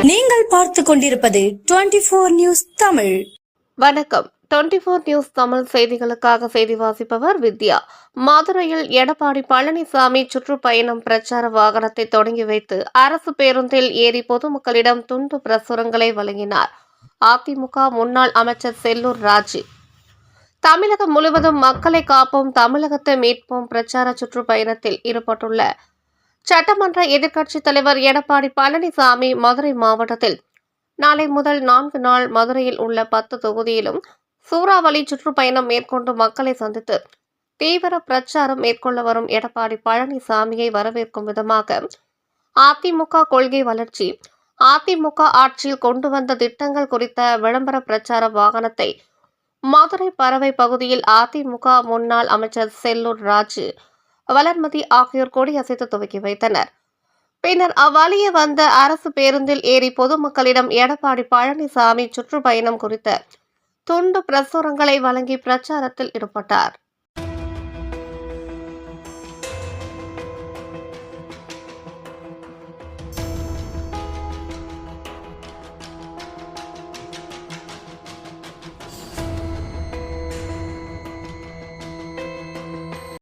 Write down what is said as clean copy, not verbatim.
நீங்கள் பார்த்து கொண்டிருப்பது 24 நியூஸ் தமிழ். வணக்கம். 24 நியூஸ் தமிழ் செய்திகளுக்காக செய்தி வாசிப்பவர் வித்யா. மதுரையில் எடப்பாடி பழனிசாமி சுற்றுப்பயணம் பிரச்சார வாகனத்தை தொடங்கி வைத்து அரசு பேருந்தில் ஏறி பொதுமக்களிடம் துண்டு பிரசுரங்களை வழங்கினார். அதிமுக முன்னாள் அமைச்சர் செல்லூர் ராஜு. தமிழகம் முழுவதும் மக்களை காப்போம், தமிழகத்தை மீட்போம் பிரச்சார சுற்றுப்பயணத்தில் ஈடுபட்டுள்ள சட்டமன்ற எதிர்க்கட்சித் தலைவர் எடப்பாடி பழனிசாமி மதுரை மாவட்டத்தில் நாளை முதல் 4 நாள் மதுரையில் உள்ள 10 தொகுதியிலும் சூறாவளி சுற்றுப்பயணம் மேற்கொண்டு மக்களை சந்தித்து தீவிர பிரச்சாரம் மேற்கொள்ள வரும் எடப்பாடி பழனிசாமியை வரவேற்கும் விதமாக அதிமுக கொள்கை வளர்ச்சி, அதிமுக ஆட்சியில் கொண்டு வந்த திட்டங்கள் குறித்த விளம்பர பிரச்சார வாகனத்தை மதுரை பறவை பகுதியில் அதிமுக முன்னாள் அமைச்சர் செல்லூர் ராஜு, வளர்மதி ஆகியோர் கொடியசைத்து துவக்கி வைத்தனர். பின்னர் அவ்வழியே வந்த அரசு பேருந்தில் ஏறி பொதுமக்களிடம் எடப்பாடி பழனிசாமி சுற்றுப்பயணம் குறித்த துண்டு பிரசுரங்களை வழங்கி பிரச்சாரத்தில் ஈடுபட்டார்.